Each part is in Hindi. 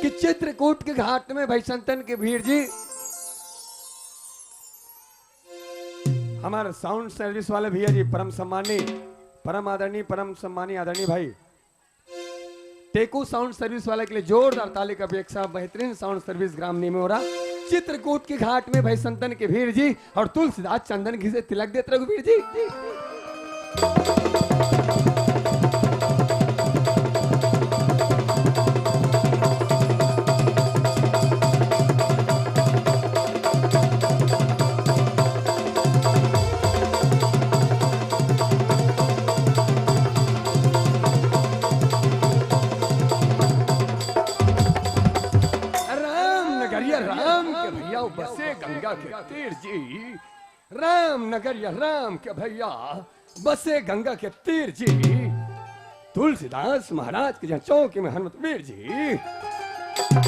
कि चित्रकूट के घाट में भाई संतन के भीड़ जी हमारे साउंड सर्विस वाले भैया जी परम सम्मानी परम आदरणीय परम सम्मानी आदरणीय भाई टेकू साउंड सर्विस वाले के लिए जोरदार ताली का अपेक्षा। बेहतरीन साउंड सर्विस ग्राम निमोरा चित्रकूट के घाट में भाई संतन के भीड़ जी और तुलसीदास चंदन घी से तिलक देते रघुवीर जी। बसे गंगा के तीर जी राम नगर या राम के भैया बसे गंगा के तीर जी तुलसीदास महाराज के जहाँ चौकी में हनुमत वीर जी।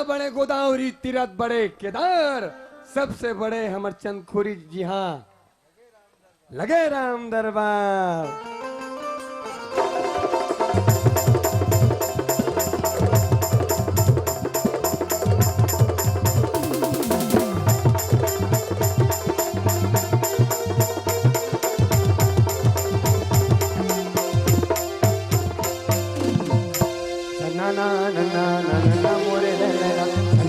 बड़े गोदावरी तीरथ बड़े केदार सबसे बड़े हमर चंदखुरी जी हाँ लगे राम दरबार। ना ना ना ना ना मोरे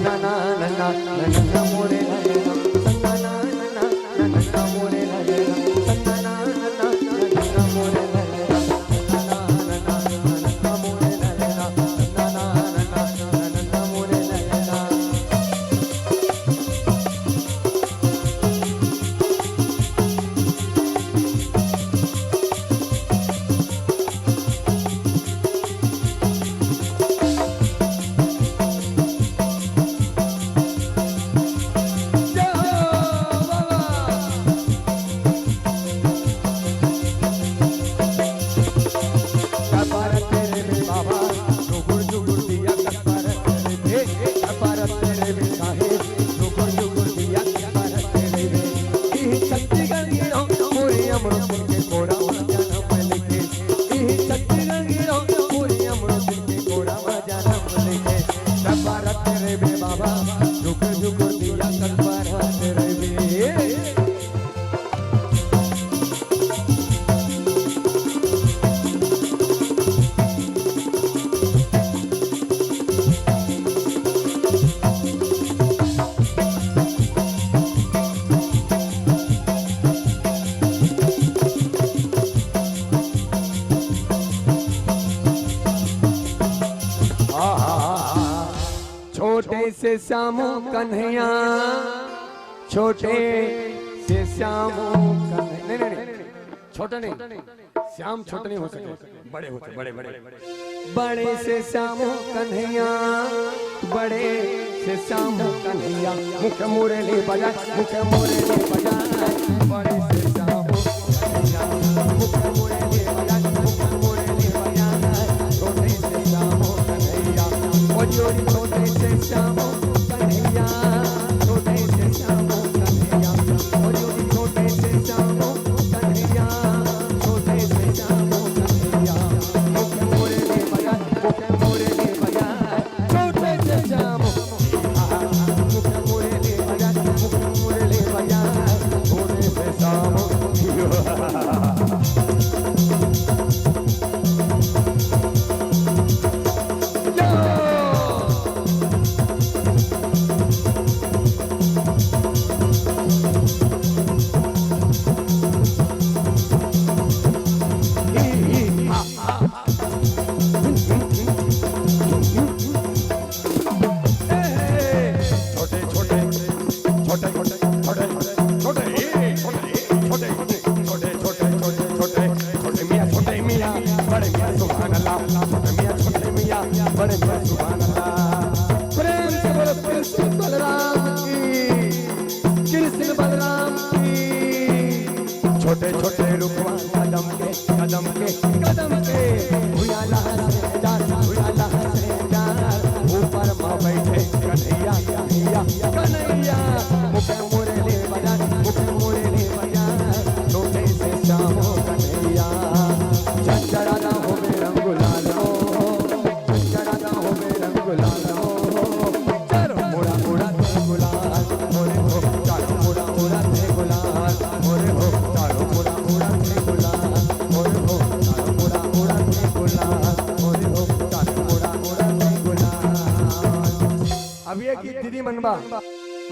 na na na na na na more na na na na na na more na na na na na more na छोटे से श्यामो कन्हैया छोटे से श्यामो कन्हैया नहीं छोटा नहीं श्याम छोटे नहीं हो सकते बड़े होते बड़े बड़े बड़े से श्यामो कन्हैया बड़े से श्यामो कन्हैया मुख मुरली बजा मुख मुरली बजा बड़े से श्यामो कन्हैया मुख मुरली बजा मुख मुरली बजा छोटे से श्यामो कन्हैया छोटे से श्यामो कन्हैया छोटे से श्यामो कन्हैया छोटे से श्यामो कन्हैया छोटे से श्यामो कन्हैया मुख मुरली बजा मुख मुरली बजा छोटे से श्यामो मुख मुरली बजा मुख मुरली बजा छोटे से श्यामो बड़े सुभान अल्लाह प्रेम से बोलो कृष्ण बलराम की कृष्ण बलराम की छोटे छोटे रुकवा कदम के कदम के कदम के भुयाला से जा भुयाला बनबा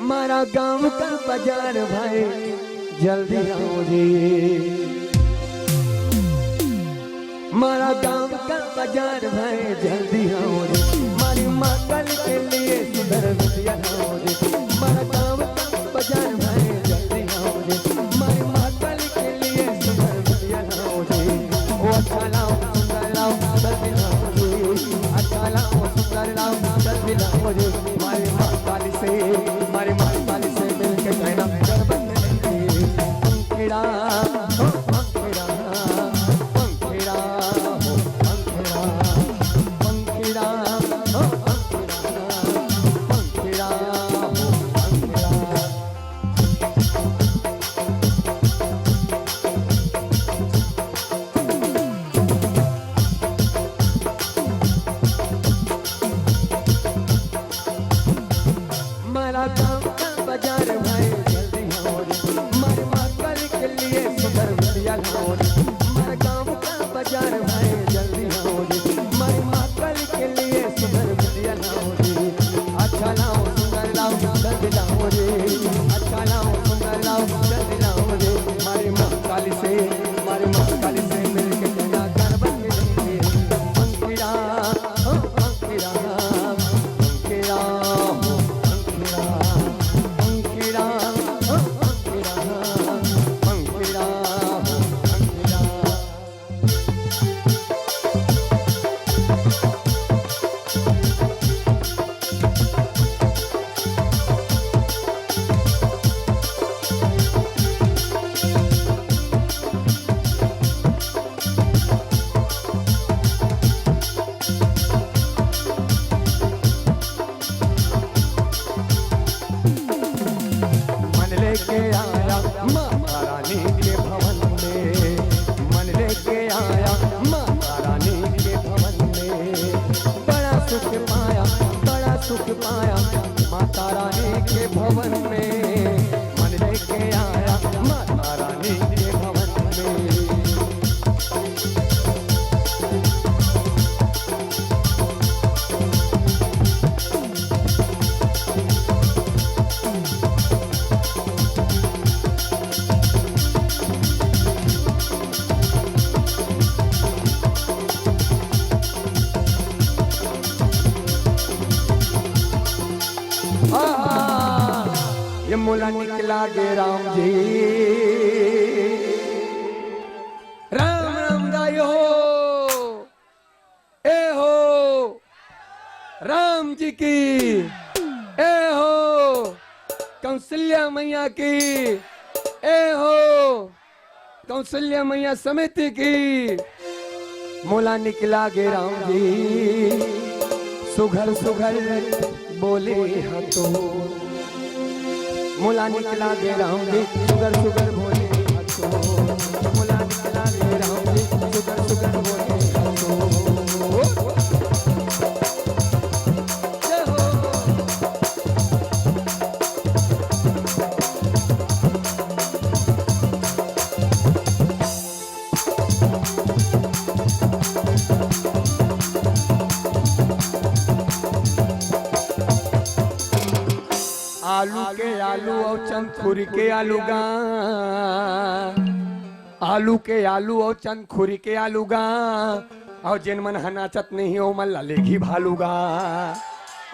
मारा गांव का बाजार भाई जल्दी आओ जी, मारा गांव का बाजार भाई जल्दी आओ जी, मारी माँ कल के लिए सुधर विद्या आओ जी, मारा गांव का बाजार भाई जल्दी आओ जी, मारी माँ कल के लिए सुधर विद्या आओ जी। ओ अच्छा लाओ सुंदर लाओ जल्दी आओ जी, अच्छा लाओ सुंदर लाओ जल्दी आओ जी, मारी माँ काली से मिलके कहना घर बन गई पंखीड़ा हो पंखीड़ा पंखीड़ा हो पंखीड़ा पंखीड़ा हो पंखीड़ा पंखीड़ा हो पंखीड़ा। मारा गांव का बाजार भाई जल्दी आओ रे, मारे माँ कल के लिए सुधर विद्या लाओ रे, मारा गांव का बाजार भाई जल्दी आओ रे, मारे माँ कल के लिए सुधर विद्या लाओ रे, अच्छा लाओ सुंदर लाओ जल्दी लाओ रे, अच्छा लाओ सुंदर लाओ जल्दी लाओ रे, मारे माँ काली से मिलके कहना घर बन गई पंखीड़ा हो पंखीड़ा पंखीड़ा हो पंखीड़ा हो पंखीड़ा हो पंखीड़ा। मन लेके आया माता रानी के भवन में, मन लेके आया माता रानी के भवन में, बड़ा सुख पाया माता रानी के भवन में, मन लेके आया माता रानी के भवन में। ये मोला निकला गे राम जी, राम राम गायो ए हो राम जी की ए हो कौशल्या मैया की ए हो कौशल्या मैया समिति की। मोला निकला गे राम जी सुघर सुघर बोले हतो, मोला निकला गे राम जी सुगर सुगर बोले हतो, मोला निकला गे राम जी सुगर सुगर बोले हतो। जय हो आलू के आलू और चंदखुरी के आलू गा, आलू के आलू और चंदखुरी के आलू गा, और जिन मन हनाचत नहीं हो मन ललेगी भालूगा।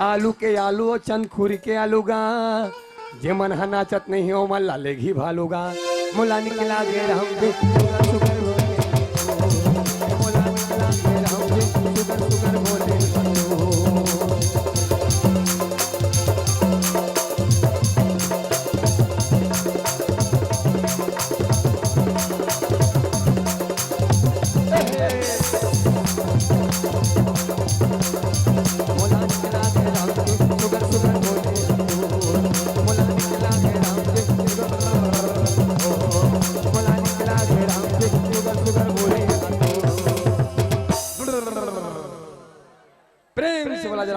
आलू के आलू और चंदखुरी के आलू गा, जे मन हनाचत नहीं हो मन ललेगी भालूगा। मोला निकला गे राम जी सुगर सुगर